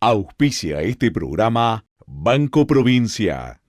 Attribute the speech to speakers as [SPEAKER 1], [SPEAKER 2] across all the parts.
[SPEAKER 1] Auspicia este programa Banco Provincia.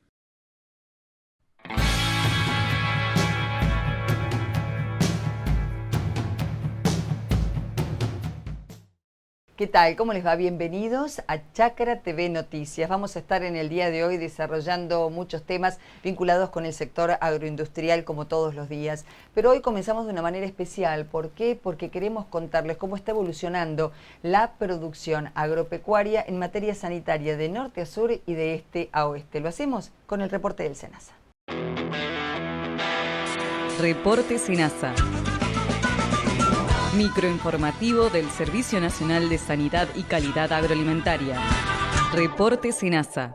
[SPEAKER 2] ¿Qué tal? ¿Cómo les va? Bienvenidos a Chacra TV Noticias. Vamos a estar en el día de hoy desarrollando muchos temas vinculados con el sector agroindustrial como todos los días. Pero hoy comenzamos de una manera especial. ¿Por qué? Porque queremos contarles cómo está evolucionando la producción agropecuaria en materia sanitaria de norte a sur y de este a oeste. Lo hacemos con el reporte del SENASA.
[SPEAKER 3] Reporte SENASA. Microinformativo del Servicio Nacional de Sanidad y Calidad Agroalimentaria. Reporte SENASA.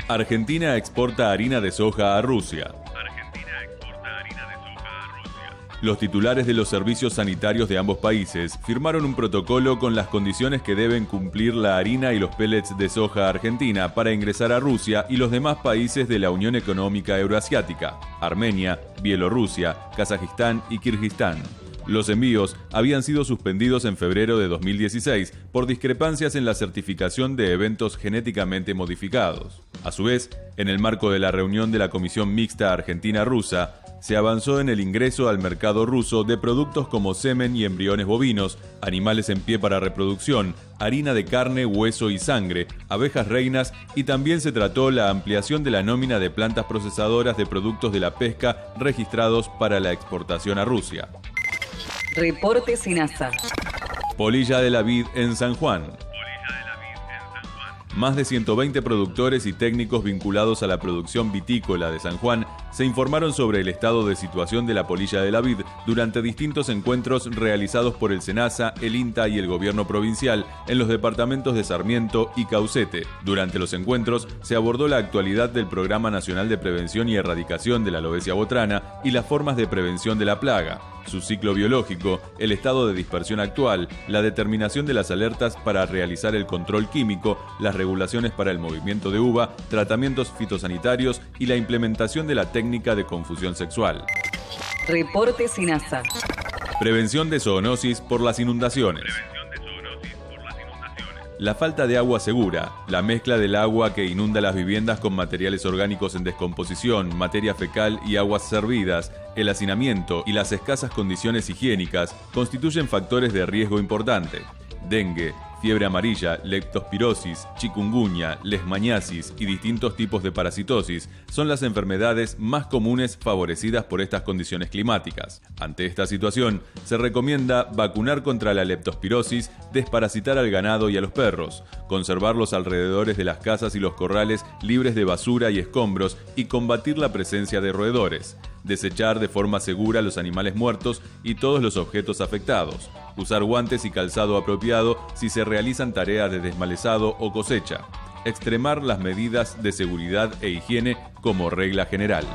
[SPEAKER 4] Argentina exporta harina de soja a Rusia. Los titulares de los servicios sanitarios de ambos países firmaron un protocolo con las condiciones que deben cumplir la harina y los pellets de soja argentina para ingresar a Rusia y los demás países de la Unión Económica Euroasiática, Armenia, Bielorrusia, Kazajistán y Kirguistán. Los envíos habían sido suspendidos en febrero de 2016 por discrepancias en la certificación de eventos genéticamente modificados. A su vez, en el marco de la reunión de la Comisión Mixta Argentina-Rusa, se avanzó en el ingreso al mercado ruso de productos como semen y embriones bovinos, animales en pie para reproducción, harina de carne, hueso y sangre, abejas reinas y también se trató la ampliación de la nómina de plantas procesadoras de productos de la pesca registrados para la exportación a Rusia.
[SPEAKER 3] Reporte SENASA.
[SPEAKER 4] Polilla de la vid en San Juan. Más de 120 productores y técnicos vinculados a la producción vitícola de San Juan se informaron sobre el estado de situación de la polilla de la vid durante distintos encuentros realizados por el SENASA, el INTA y el gobierno provincial en los departamentos de Sarmiento y Caucete. Durante los encuentros se abordó la actualidad del Programa Nacional de Prevención y Erradicación de la Aloesia botrana y las formas de prevención de la plaga, su ciclo biológico, el estado de dispersión actual, la determinación de las alertas para realizar el control químico, las regulaciones para el movimiento de uva, tratamientos fitosanitarios y la implementación de la técnica de confusión sexual.
[SPEAKER 3] Reporte SENASA.
[SPEAKER 4] Prevención de zoonosis por las inundaciones. La falta de agua segura, la mezcla del agua que inunda las viviendas con materiales orgánicos en descomposición, materia fecal y aguas servidas, el hacinamiento y las escasas condiciones higiénicas constituyen factores de riesgo importante. Dengue, fiebre amarilla, leptospirosis, chikungunya, leishmaniasis y distintos tipos de parasitosis son las enfermedades más comunes favorecidas por estas condiciones climáticas. Ante esta situación, se recomienda vacunar contra la leptospirosis, desparasitar al ganado y a los perros, conservar los alrededores de las casas y los corrales libres de basura y escombros y combatir la presencia de roedores, desechar de forma segura los animales muertos y todos los objetos afectados, usar guantes y calzado apropiado si se realizan tareas de desmalezado o cosecha, extremar las medidas de seguridad e higiene como regla general.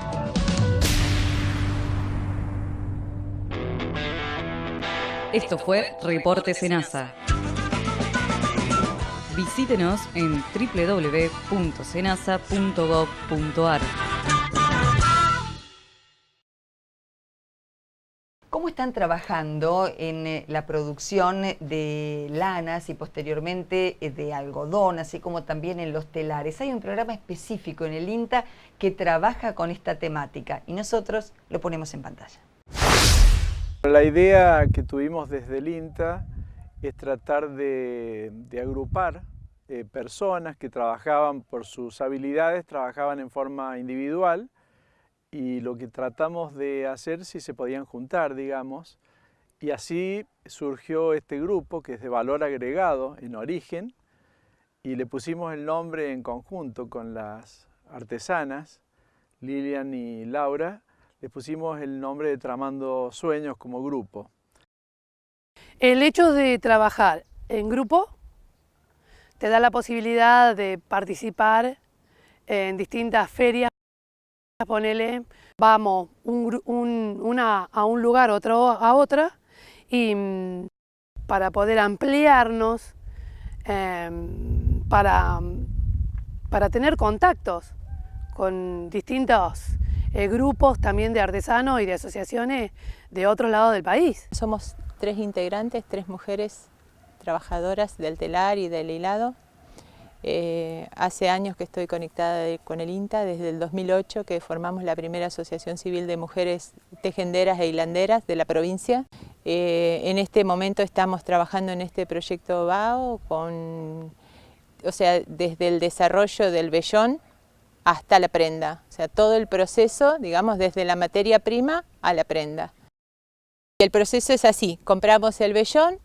[SPEAKER 3] Esto fue Reporte SENASA. Visítenos en www.senasa.gov.ar.
[SPEAKER 2] ¿Cómo están trabajando en la producción de lanas y posteriormente de algodón, así como también en los telares? Hay un programa específico en el INTA que trabaja con esta temática y nosotros lo ponemos en pantalla.
[SPEAKER 5] La idea que tuvimos desde el INTA es tratar de agrupar personas que trabajaban por sus habilidades, trabajaban en forma individual, y lo que tratamos de hacer si se podían juntar, digamos, y así surgió este grupo que es de valor agregado en origen y le pusimos el nombre en conjunto con las artesanas, Lilian y Laura, le pusimos el nombre de Tramando Sueños como grupo.
[SPEAKER 6] El hecho de trabajar en grupo te da la posibilidad de participar en distintas ferias. Ponele, vamos una a un lugar, otro a otra, y para poder ampliarnos, para tener contactos con distintos grupos también de artesanos y de asociaciones de otros lados del país.
[SPEAKER 7] Somos 3 integrantes, 3 mujeres trabajadoras del telar y del hilado. Hace años que estoy conectada con el INTA, desde el 2008 que formamos la primera asociación civil de mujeres tejenderas e hilanderas de la provincia. En este momento estamos trabajando en este proyecto BAO, desde el desarrollo del vellón hasta la prenda, o sea, todo el proceso, digamos, desde la materia prima a la prenda. Y el proceso es así: compramos el vellón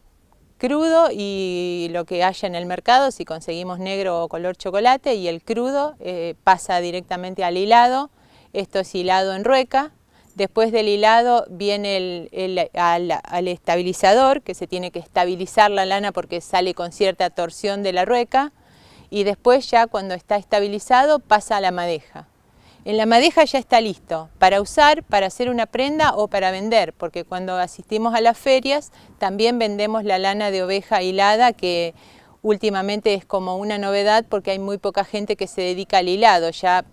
[SPEAKER 7] crudo y lo que haya en el mercado, si conseguimos negro o color chocolate, y el crudo pasa directamente al hilado. Esto es hilado en rueca. Después del hilado viene al estabilizador, que se tiene que estabilizar la lana porque sale con cierta torsión de la rueca, y después ya cuando está estabilizado pasa a la madeja. En la madeja ya está listo para usar, para hacer una prenda o para vender, porque cuando asistimos a las ferias también vendemos la lana de oveja hilada, que últimamente es como una novedad porque hay muy poca gente que se dedica al hilado, ya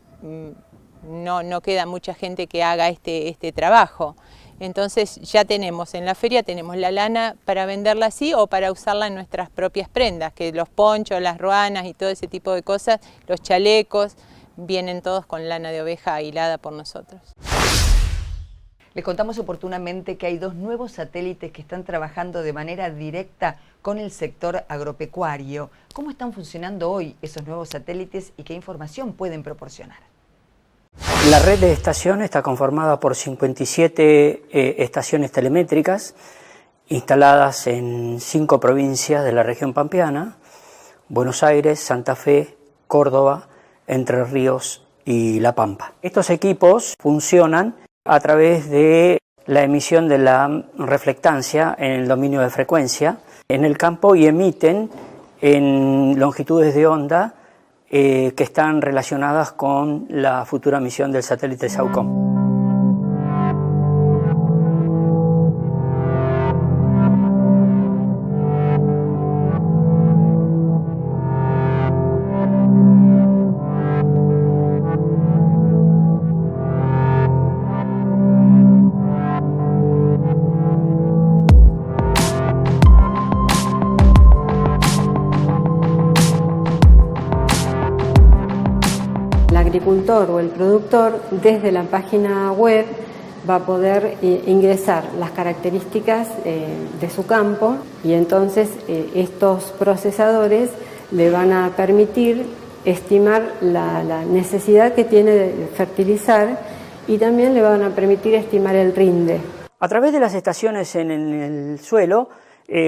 [SPEAKER 7] no queda mucha gente que haga este trabajo. Entonces ya tenemos en la feria, tenemos la lana para venderla así o para usarla en nuestras propias prendas, que los ponchos, las ruanas y todo ese tipo de cosas, los chalecos, vienen todos con lana de oveja hilada por nosotros.
[SPEAKER 2] Les contamos oportunamente que hay 2 nuevos satélites que están trabajando de manera directa con el sector agropecuario. ¿Cómo están funcionando hoy esos nuevos satélites y qué información pueden proporcionar?
[SPEAKER 8] La red de estaciones está conformada por 57 estaciones telemétricas instaladas en 5 provincias de la región pampeana: Buenos Aires, Santa Fe, Córdoba, Entre Ríos y La Pampa. Estos equipos funcionan a través de la emisión de la reflectancia en el dominio de frecuencia en el campo y emiten en longitudes de onda que están relacionadas con la futura misión del satélite SAOCOM.
[SPEAKER 9] El agricultor o el productor desde la página web va a poder ingresar las características de su campo, y entonces estos procesadores le van a permitir estimar la necesidad que tiene de fertilizar, y también le van a permitir estimar el rinde.
[SPEAKER 8] A través de las estaciones en el suelo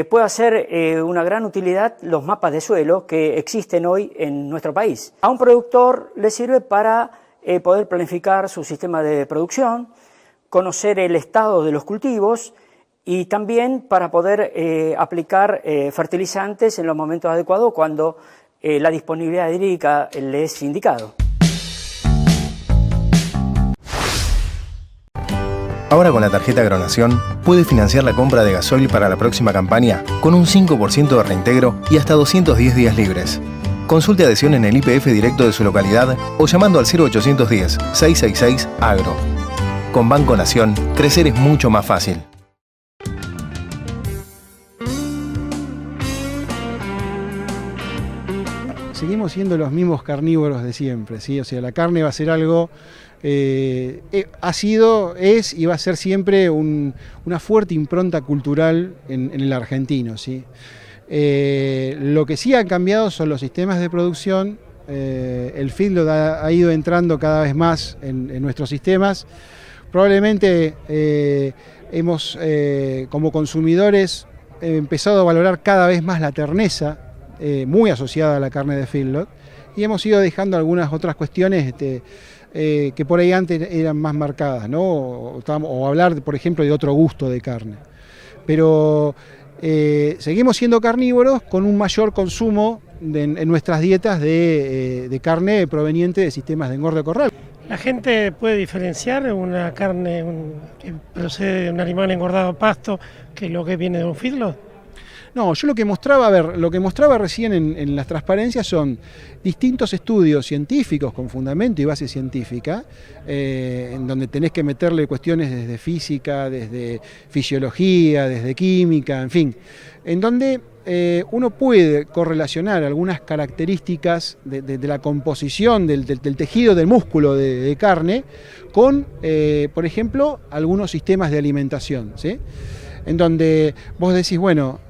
[SPEAKER 8] puede hacer una gran utilidad los mapas de suelo que existen hoy en nuestro país. A un productor le sirve para poder planificar su sistema de producción, conocer el estado de los cultivos y también para poder aplicar fertilizantes en los momentos adecuados cuando la disponibilidad hídrica le es indicado.
[SPEAKER 10] Ahora con la tarjeta Agronación puede financiar la compra de gasoil para la próxima campaña con un 5% de reintegro y hasta 210 días libres. Consulte adhesión en el IPF directo de su localidad o llamando al 0810-666-AGRO. Con Banco Nación, crecer es mucho más fácil.
[SPEAKER 11] Seguimos siendo los mismos carnívoros de siempre, ¿sí? O sea, la carne va a ser algo... ha sido, es y va a ser siempre una fuerte impronta cultural en el argentino, ¿sí? Lo que sí han cambiado son los sistemas de producción. El feedlot ha ido entrando cada vez más en nuestros sistemas. Probablemente hemos, como consumidores, empezado a valorar cada vez más la terneza, muy asociada a la carne de feedlot, y hemos ido dejando algunas otras cuestiones que por ahí antes eran más marcadas, ¿no? O hablar, por ejemplo, de otro gusto de carne. Pero seguimos siendo carnívoros con un mayor consumo en nuestras dietas de carne proveniente de sistemas de engorde corral.
[SPEAKER 12] La gente puede diferenciar una carne que procede de un animal engordado a pasto que lo que viene de un feedlot.
[SPEAKER 11] No, yo lo que mostraba, lo que mostraba recién en las transparencias son distintos estudios científicos con fundamento y base científica, en donde tenés que meterle cuestiones desde física, desde fisiología, desde química, en fin, en donde uno puede correlacionar algunas características de la composición del tejido del músculo de carne con, por ejemplo, algunos sistemas de alimentación, ¿sí? En donde vos decís, bueno,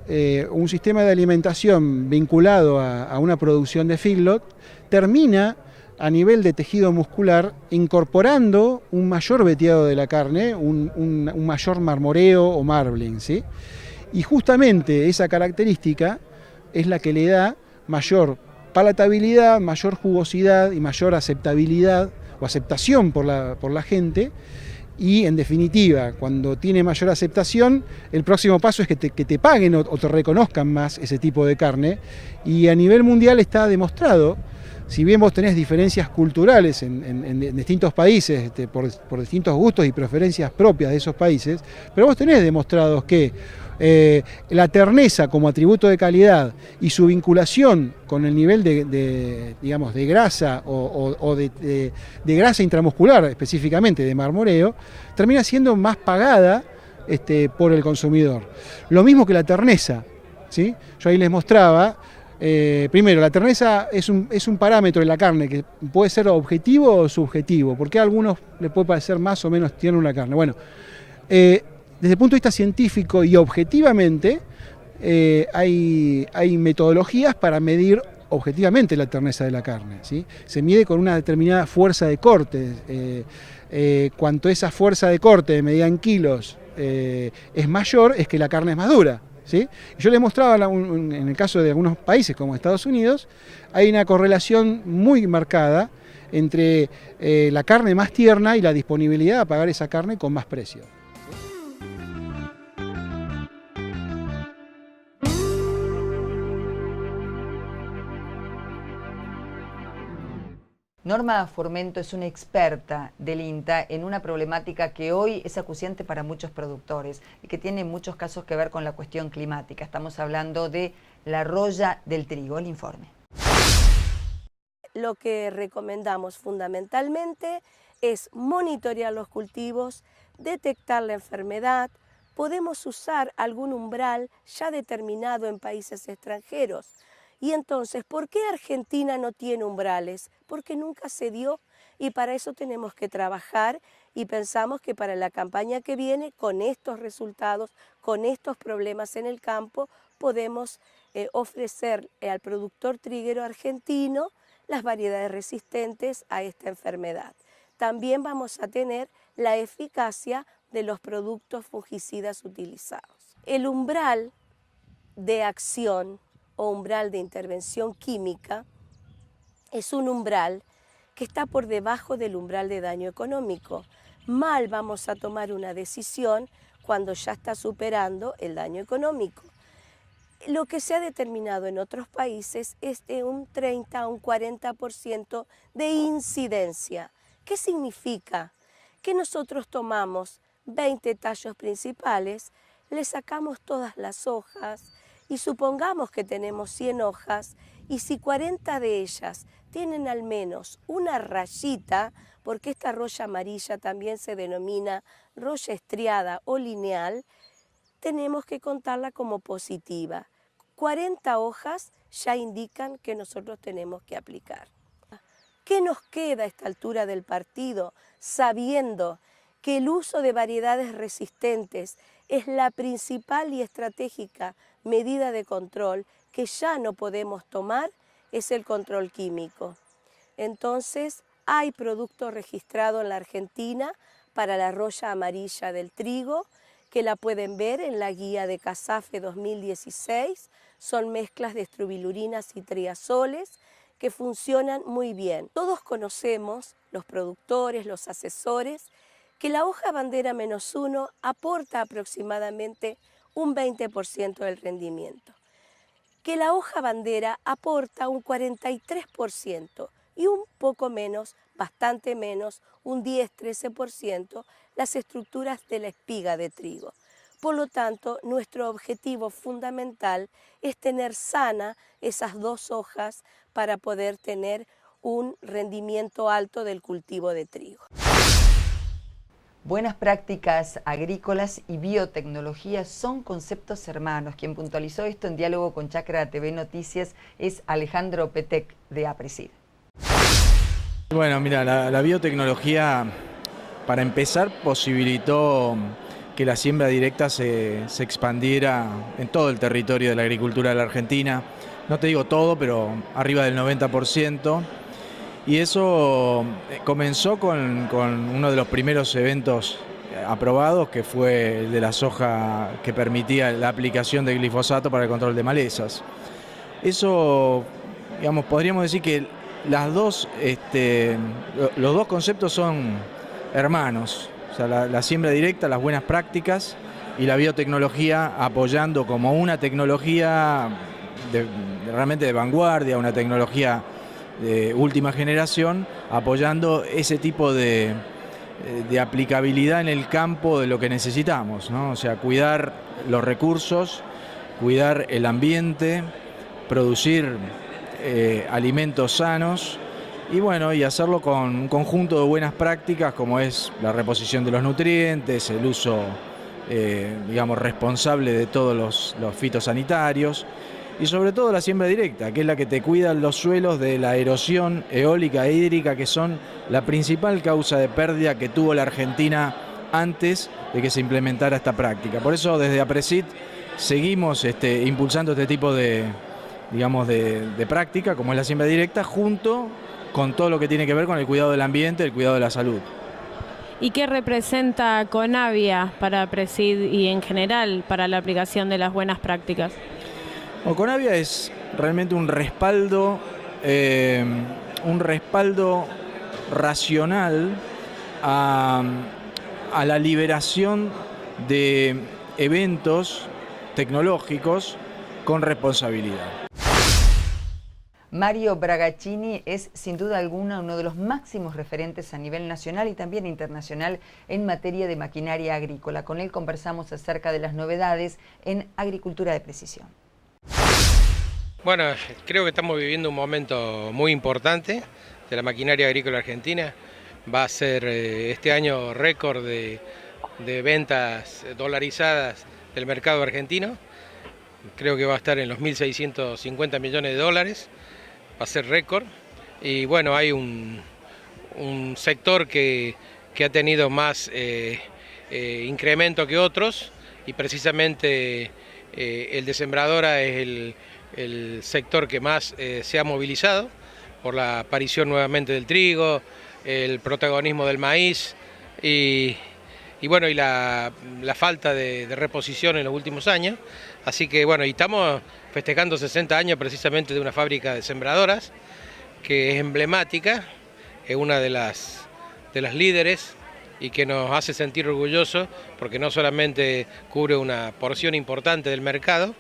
[SPEAKER 11] un sistema de alimentación vinculado a una producción de feedlot termina a nivel de tejido muscular incorporando un mayor veteado de la carne, un mayor marmoreo o marbling, ¿sí? Y justamente esa característica es la que le da mayor palatabilidad, mayor jugosidad y mayor aceptabilidad o aceptación por la gente. Y en definitiva, cuando tiene mayor aceptación, el próximo paso es que te paguen o te reconozcan más ese tipo de carne. Y a nivel mundial está demostrado, si bien vos tenés diferencias culturales en distintos países, por distintos gustos y preferencias propias de esos países, pero vos tenés demostrados que la terneza como atributo de calidad y su vinculación con el nivel digamos, de grasa o de grasa intramuscular, específicamente de marmoreo, termina siendo más pagada por el consumidor. Lo mismo que la terneza, ¿sí? Yo ahí les mostraba, primero, la terneza es un parámetro de la carne que puede ser objetivo o subjetivo, porque a algunos les puede parecer más o menos tierna una carne. Bueno, desde el punto de vista científico y objetivamente, hay metodologías para medir objetivamente la terneza de la carne, ¿sí? Se mide con una determinada fuerza de corte. Cuanto esa fuerza de corte medida en kilos es mayor, es que la carne es más dura, ¿sí? Yo les mostraba en el caso de algunos países como Estados Unidos, hay una correlación muy marcada entre la carne más tierna y la disponibilidad a pagar esa carne con más precio.
[SPEAKER 2] Norma Formento es una experta del INTA en una problemática que hoy es acuciante para muchos productores y que tiene en muchos casos que ver con la cuestión climática. Estamos hablando de la roya del trigo. El informe.
[SPEAKER 13] Lo que recomendamos fundamentalmente es monitorear los cultivos, detectar la enfermedad. Podemos usar algún umbral ya determinado en países extranjeros. Y entonces, ¿por qué Argentina no tiene umbrales? Porque nunca se dio y para eso tenemos que trabajar y pensamos que para la campaña que viene, con estos resultados, con estos problemas en el campo, podemos ofrecer al productor triguero argentino las variedades resistentes a esta enfermedad. También vamos a tener la eficacia de los productos fungicidas utilizados. El umbral de acción o umbral de intervención química es un umbral que está por debajo del umbral de daño económico. Mal vamos a tomar una decisión cuando ya está superando el daño económico. Lo que se ha determinado en otros países es de un 30 a un 40% de incidencia. ¿Qué significa? Que nosotros tomamos 20 tallos principales, le sacamos todas las hojas, y supongamos que tenemos 100 hojas y si 40 de ellas tienen al menos una rayita, porque esta roya amarilla también se denomina roya estriada o lineal, tenemos que contarla como positiva. 40 hojas ya indican que nosotros tenemos que aplicar. ¿Qué nos queda a esta altura del partido sabiendo que el uso de variedades resistentes es la principal y estratégica medida de control que ya no podemos tomar? Es el control químico. Entonces, hay producto registrado en la Argentina para la roya amarilla del trigo, que la pueden ver en la guía de CASAFE 2016. Son mezclas de estrobilurinas y triazoles que funcionan muy bien. Todos conocemos, los productores, los asesores, que la hoja bandera -1 aporta aproximadamente un 20% del rendimiento, que la hoja bandera aporta un 43% y un poco menos, bastante menos, un 10-13% las estructuras de la espiga de trigo. Por lo tanto, nuestro objetivo fundamental es tener sana esas 2 hojas para poder tener un rendimiento alto del cultivo de trigo.
[SPEAKER 2] Buenas prácticas agrícolas y biotecnología son conceptos hermanos. Quien puntualizó esto en diálogo con Chacra TV Noticias es Alejandro Petec, de APRESID.
[SPEAKER 14] Bueno, mira, la biotecnología, para empezar, posibilitó que la siembra directa se expandiera en todo el territorio de la agricultura de la Argentina. No te digo todo, pero arriba del 90%. Y eso comenzó con uno de los primeros eventos aprobados, que fue el de la soja, que permitía la aplicación de glifosato para el control de malezas. Eso, digamos, podríamos decir que los dos conceptos son hermanos. O sea, la siembra directa, las buenas prácticas, y la biotecnología apoyando como una tecnología realmente de vanguardia, una tecnología de última generación, apoyando ese tipo de aplicabilidad en el campo de lo que necesitamos, ¿no? O sea, cuidar los recursos, cuidar el ambiente, producir alimentos sanos y bueno, y hacerlo con un conjunto de buenas prácticas como es la reposición de los nutrientes, el uso digamos responsable de todos los fitosanitarios. Y sobre todo la siembra directa, que es la que te cuida los suelos de la erosión eólica e hídrica, que son la principal causa de pérdida que tuvo la Argentina antes de que se implementara esta práctica. Por eso desde APRESID seguimos impulsando este tipo de práctica, como es la siembra directa, junto con todo lo que tiene que ver con el cuidado del ambiente, el cuidado de la salud.
[SPEAKER 15] ¿Y qué representa Conavia para APRESID y en general para la aplicación de las buenas prácticas?
[SPEAKER 14] Conavia es realmente un respaldo racional a la liberación de eventos tecnológicos con responsabilidad.
[SPEAKER 2] Mario Bragaccini es sin duda alguna uno de los máximos referentes a nivel nacional y también internacional en materia de maquinaria agrícola. Con él conversamos acerca de las novedades en agricultura de precisión.
[SPEAKER 16] Bueno, creo que estamos viviendo un momento muy importante de la maquinaria agrícola argentina. Va a ser este año récord de ventas dolarizadas del mercado argentino. Creo que va a estar en los 1.650 millones de dólares. Va a ser récord. Y bueno, hay un sector que ha tenido más incremento que otros y precisamente el de sembradora es el sector que más se ha movilizado por la aparición nuevamente del trigo, el protagonismo del maíz y bueno, y la falta de reposición en los últimos años. Así que bueno, y estamos festejando 60 años precisamente de una fábrica de sembradoras que es emblemática, es una de las líderes y que nos hace sentir orgullosos porque no solamente cubre una porción importante del mercado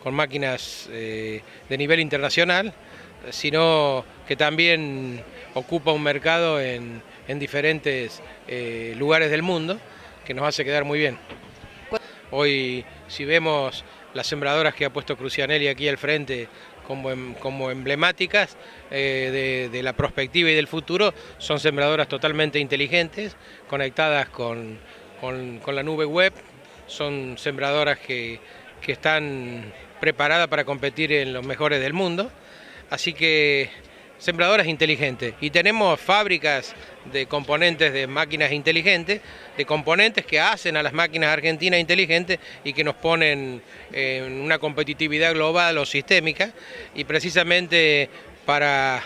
[SPEAKER 16] con máquinas de nivel internacional, sino que también ocupa un mercado en diferentes lugares del mundo que nos hace quedar muy bien. Hoy, si vemos las sembradoras que ha puesto Crucianelli aquí al frente como emblemáticas de la perspectiva y del futuro, son sembradoras totalmente inteligentes, conectadas con la nube web, son sembradoras que están preparadas para competir en los mejores del mundo, así que sembradoras inteligentes. Y tenemos fábricas de componentes de máquinas inteligentes, de componentes que hacen a las máquinas argentinas inteligentes y que nos ponen en una competitividad global o sistémica, y precisamente para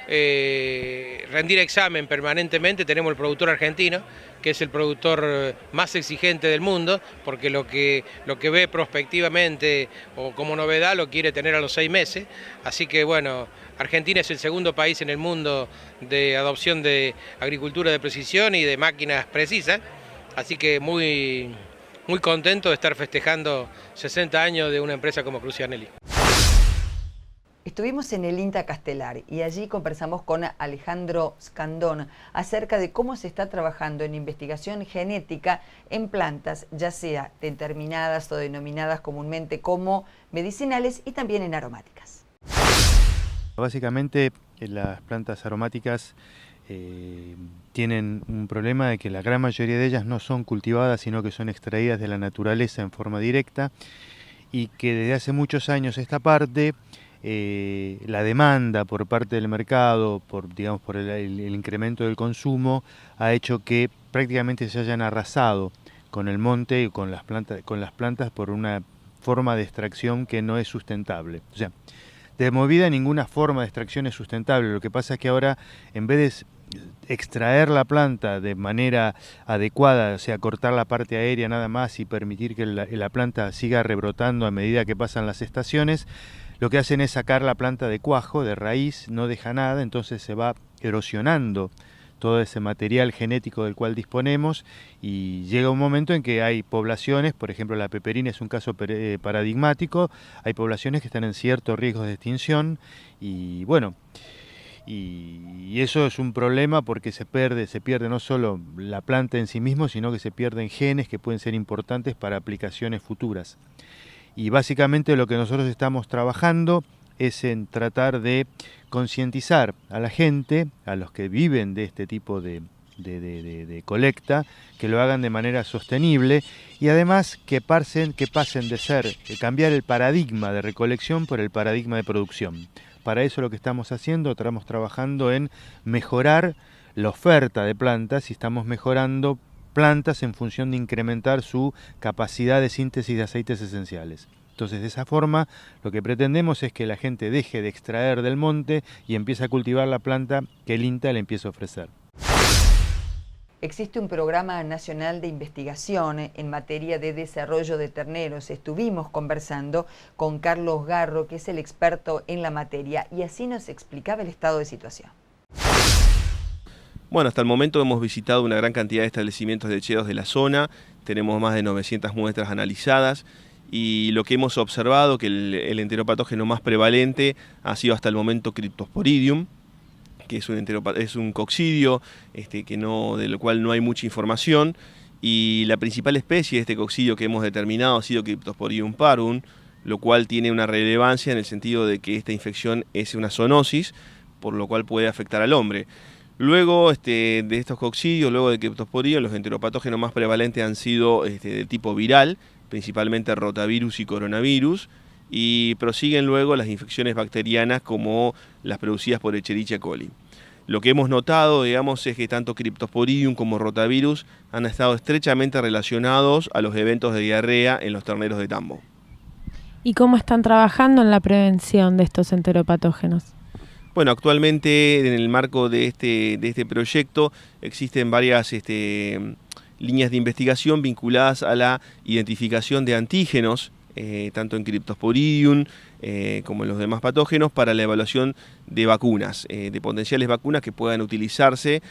[SPEAKER 16] rendir examen permanentemente tenemos el productor argentino, que es el productor más exigente del mundo, porque lo que ve prospectivamente o como novedad lo quiere tener a los 6 meses. Así que bueno, Argentina es el segundo país en el mundo de adopción de agricultura de precisión y de máquinas precisas, así que muy contento de estar festejando 60 años de una empresa como Crucianelli.
[SPEAKER 2] Estuvimos en el INTA Castelar y allí conversamos con Alejandro Scandón acerca de cómo se está trabajando en investigación genética en plantas, ya sea determinadas o denominadas comúnmente como medicinales y también en aromáticas.
[SPEAKER 17] Básicamente las plantas aromáticas tienen un problema de que la gran mayoría de ellas no son cultivadas, sino que son extraídas de la naturaleza en forma directa, y que desde hace muchos años esta parte, la demanda por parte del mercado, por el incremento del consumo, ha hecho que prácticamente se hayan arrasado con el monte y con las plantas por una forma de extracción que no es sustentable. O sea, de movida ninguna forma de extracción es sustentable. Lo que pasa es que ahora, en vez de extraer la planta de manera adecuada, o sea, cortar la parte aérea nada más y permitir que la planta siga rebrotando a medida que pasan las estaciones, lo que hacen es sacar la planta de cuajo, de raíz, no deja nada, entonces se va erosionando todo ese material genético del cual disponemos, y llega un momento en que hay poblaciones, por ejemplo la peperina es un caso paradigmático, hay poblaciones que están en cierto riesgo de extinción, y bueno, y eso es un problema porque se pierde no solo la planta en sí mismo, sino que se pierden genes que pueden ser importantes para aplicaciones futuras. Y básicamente lo que nosotros estamos trabajando es en tratar de concientizar a la gente, a los que viven de este tipo de colecta, que lo hagan de manera sostenible y además que pasen de cambiar el paradigma de recolección por el paradigma de producción. Para eso lo que estamos haciendo, estamos trabajando en mejorar la oferta de plantas y estamos mejorando plantas en función de incrementar su capacidad de síntesis de aceites esenciales. Entonces, de esa forma, lo que pretendemos es que la gente deje de extraer del monte y empiece a cultivar la planta que el INTA le empieza a ofrecer.
[SPEAKER 2] Existe un programa nacional de investigación en materia de desarrollo de terneros. Estuvimos conversando con Carlos Garro, que es el experto en la materia, y así nos explicaba el estado de situación.
[SPEAKER 18] Bueno, hasta el momento hemos visitado una gran cantidad de establecimientos lecheros de la zona, tenemos más de 900 muestras analizadas y lo que hemos observado que el enteropatógeno más prevalente ha sido hasta el momento Cryptosporidium, que es un coccidio del cual no hay mucha información, y la principal especie de este coccidio que hemos determinado ha sido Cryptosporidium parvum, lo cual tiene una relevancia en el sentido de que esta infección es una zoonosis, por lo cual puede afectar al hombre. Luego de estos coccidios, luego de Cryptosporidium, los enteropatógenos más prevalentes han sido de tipo viral, principalmente rotavirus y coronavirus, y prosiguen luego las infecciones bacterianas como las producidas por Escherichia coli. Lo que hemos notado, digamos, es que tanto Cryptosporidium como rotavirus han estado estrechamente relacionados a los eventos de diarrea en los terneros de tambo.
[SPEAKER 15] ¿Y cómo están trabajando en la prevención de estos enteropatógenos?
[SPEAKER 18] Bueno, actualmente en el marco de este proyecto existen varias líneas de investigación vinculadas a la identificación de antígenos, tanto en Cryptosporidium como en los demás patógenos, para la evaluación de vacunas, de potenciales vacunas que puedan utilizarse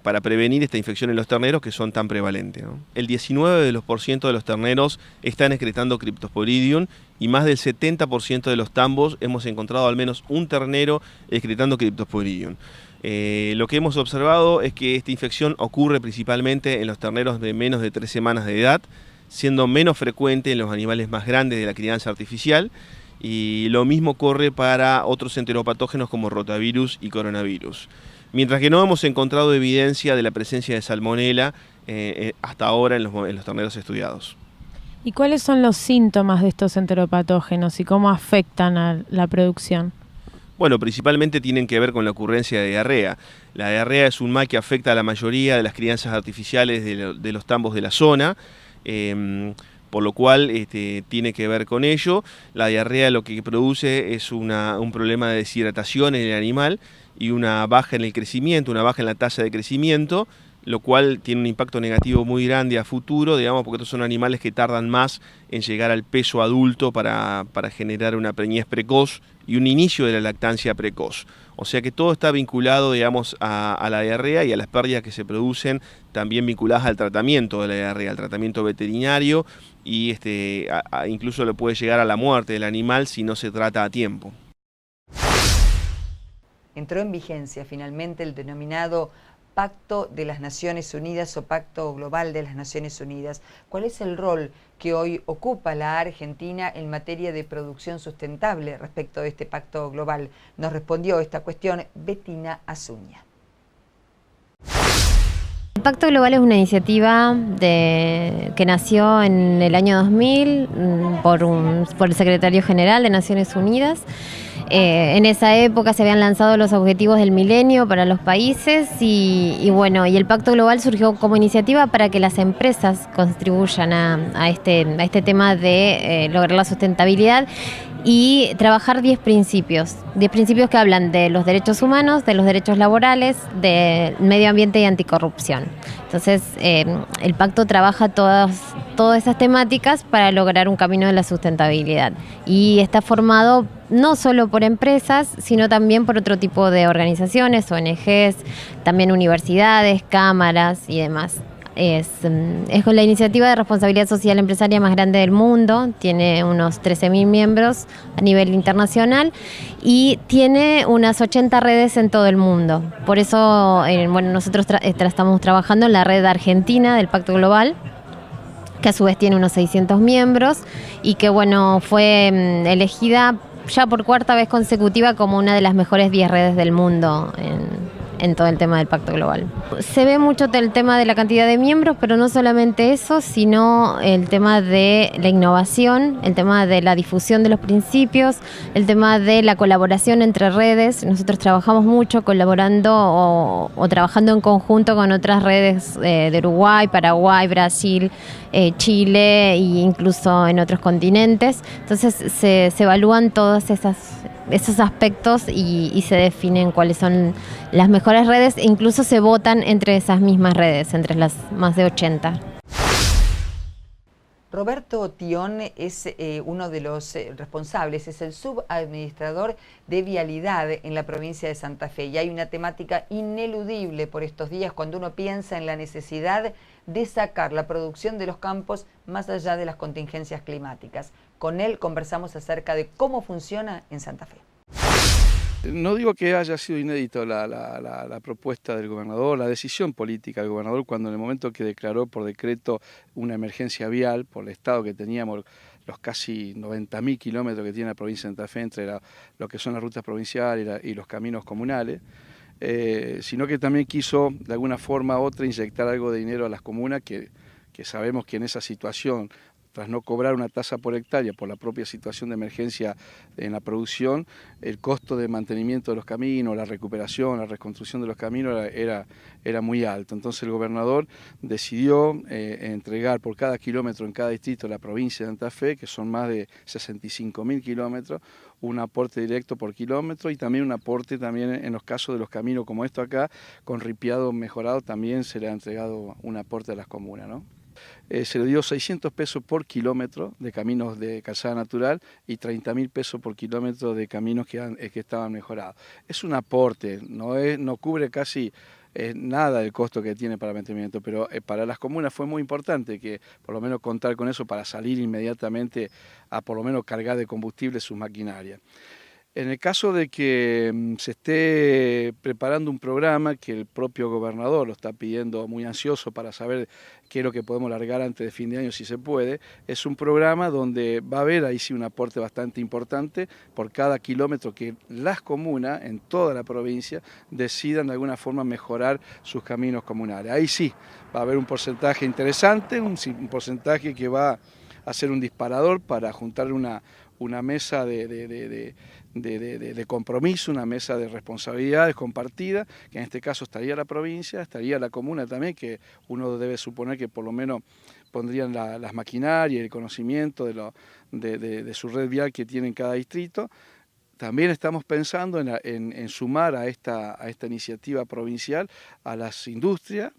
[SPEAKER 18] para prevenir esta infección en los terneros que son tan prevalentes, ¿no? El 19% de los terneros están excretando Cryptosporidium y más del 70% de los tambos hemos encontrado al menos un ternero excretando Cryptosporidium. Lo que hemos observado es que esta infección ocurre principalmente en los terneros de menos de 3 semanas de edad, siendo menos frecuente en los animales más grandes de la crianza artificial, y lo mismo ocurre para otros enteropatógenos como rotavirus y coronavirus. Mientras que no hemos encontrado evidencia de la presencia de salmonela hasta ahora en los terneros estudiados.
[SPEAKER 15] ¿Y cuáles son los síntomas de estos enteropatógenos y cómo afectan a la producción?
[SPEAKER 18] Bueno, principalmente tienen que ver con la ocurrencia de diarrea. La diarrea es un mal que afecta a la mayoría de las crianzas artificiales de los tambos de la zona, por lo cual tiene que ver con ello. La diarrea lo que produce es un problema de deshidratación en el animal y una baja en el crecimiento, una baja en la tasa de crecimiento, lo cual tiene un impacto negativo muy grande a futuro, digamos, porque estos son animales que tardan más en llegar al peso adulto para generar una preñez precoz y un inicio de la lactancia precoz. O sea que todo está vinculado, digamos, a la diarrea y a las pérdidas que se producen, también vinculadas al tratamiento de la diarrea, al tratamiento veterinario, y incluso le puede llegar a la muerte del animal si no se trata a tiempo.
[SPEAKER 2] entró en vigencia finalmente el denominado Pacto de las Naciones Unidas o Pacto Global de las Naciones Unidas. ¿Cuál es el rol que hoy ocupa la Argentina en materia de producción sustentable respecto de este pacto global? Nos respondió esta cuestión Bettina Azuña.
[SPEAKER 19] El Pacto Global es una iniciativa que nació en el año 2000 por el Secretario General de Naciones Unidas. En esa época se habían lanzado los objetivos del milenio para los países y el Pacto Global surgió como iniciativa para que las empresas contribuyan a este tema de lograr la sustentabilidad y trabajar 10 principios que hablan de los derechos humanos, de los derechos laborales, del medio ambiente y anticorrupción. Entonces, el pacto trabaja todas esas temáticas para lograr un camino de la sustentabilidad y está formado no solo por empresas, sino también por otro tipo de organizaciones, ONGs, también universidades, cámaras y demás. Es con la iniciativa de responsabilidad social empresaria más grande del mundo, tiene unos 13.000 miembros a nivel internacional y tiene unas 80 redes en todo el mundo. Por eso nosotros estamos trabajando en la red argentina del Pacto Global, que a su vez tiene unos 600 miembros y que fue elegida ya por cuarta vez consecutiva como una de las mejores 10 redes del mundo en todo el tema del Pacto Global. Se ve mucho el tema de la cantidad de miembros, pero no solamente eso, sino el tema de la innovación, el tema de la difusión de los principios, el tema de la colaboración entre redes. Nosotros trabajamos mucho colaborando o trabajando en conjunto con otras redes de Uruguay, Paraguay, Brasil, Chile e incluso en otros continentes. Entonces se evalúan todos esos aspectos y se definen cuáles son las mejores redes e incluso se votan entre esas mismas redes, entre las más de 80.
[SPEAKER 2] Roberto Tión es uno de los responsables, es el subadministrador de vialidad en la provincia de Santa Fe y hay una temática ineludible por estos días cuando uno piensa en la necesidad de sacar la producción de los campos más allá de las contingencias climáticas. Con él conversamos acerca de cómo funciona en Santa Fe.
[SPEAKER 20] No digo que haya sido inédito la propuesta del gobernador, la decisión política del gobernador cuando en el momento que declaró por decreto una emergencia vial por el estado que teníamos, los casi 90.000 kilómetros que tiene la provincia de Santa Fe entre lo que son las rutas provinciales y los caminos comunales, sino que también quiso de alguna forma u otra inyectar algo de dinero a las comunas que sabemos que en esa situación, tras no cobrar una tasa por hectárea por la propia situación de emergencia en la producción, el costo de mantenimiento de los caminos, la recuperación, la reconstrucción de los caminos era muy alto. Entonces el gobernador decidió entregar por cada kilómetro en cada distrito de la provincia de Santa Fe, que son más de 65.000 kilómetros, un aporte directo por kilómetro y también un aporte también en los casos de los caminos como esto acá, con ripiado mejorado, también se le ha entregado un aporte a las comunas, ¿no? Se le dio 600 pesos por kilómetro de caminos de calzada natural y 30.000 pesos por kilómetro de caminos que estaban mejorados. Es un aporte, no cubre casi nada del costo que tiene para mantenimiento, pero para las comunas fue muy importante que por lo menos contar con eso para salir inmediatamente a por lo menos cargar de combustible sus maquinarias. En el caso de que se esté preparando un programa que el propio gobernador lo está pidiendo muy ansioso para saber qué es lo que podemos largar antes de fin de año si se puede, es un programa donde va a haber ahí sí un aporte bastante importante por cada kilómetro que las comunas en toda la provincia decidan de alguna forma mejorar sus caminos comunales. Ahí sí va a haber un porcentaje interesante, un porcentaje que va a ser un disparador para juntar una mesa de compromiso, una mesa de responsabilidades compartidas, que en este caso estaría la provincia, estaría la comuna también, que uno debe suponer que por lo menos pondrían las maquinarias y el conocimiento de su red vial que tiene en cada distrito. También estamos pensando en sumar a esta iniciativa provincial a las industrias,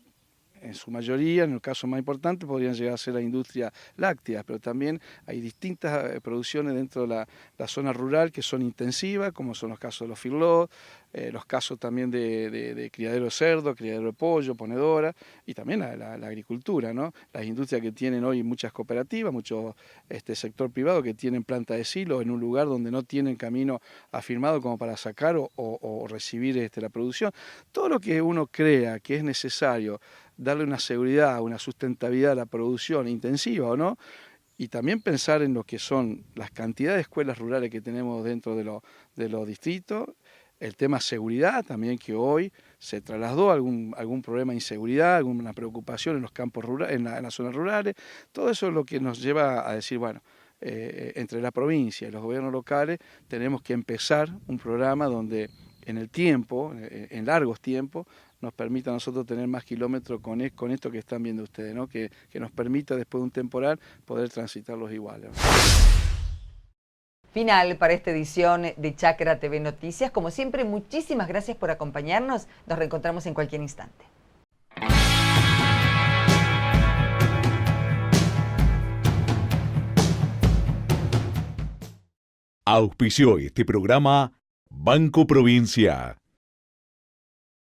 [SPEAKER 20] en su mayoría, en el caso más importante, podrían llegar a ser la industria láctea, pero también hay distintas producciones dentro de la zona rural que son intensivas, como son los casos de los feedlots, los casos también de criadero de cerdo, criadero de pollo, ponedora, y también la agricultura, ¿no? Las industrias que tienen hoy muchas cooperativas, mucho sector privado que tienen planta de silo en un lugar donde no tienen camino afirmado como para sacar o recibir la producción. Todo lo que uno crea que es necesario darle una seguridad, una sustentabilidad a la producción intensiva o no, y también pensar en lo que son las cantidades de escuelas rurales que tenemos dentro de los distritos, el tema seguridad también, que hoy se trasladó algún problema de inseguridad, alguna preocupación en los campos rurales, en las zonas rurales. Todo eso es lo que nos lleva a decir, bueno, entre la provincia y los gobiernos locales tenemos que empezar un programa donde en el tiempo, en largos tiempos, nos permita a nosotros tener más kilómetros con esto que están viendo ustedes, ¿no? Que nos permita después de un temporal poder transitarlos iguales.
[SPEAKER 2] Final para esta edición de Chacra TV Noticias. Como siempre, muchísimas gracias por acompañarnos. Nos reencontramos en cualquier instante.
[SPEAKER 1] Auspició este programa Banco Provincia.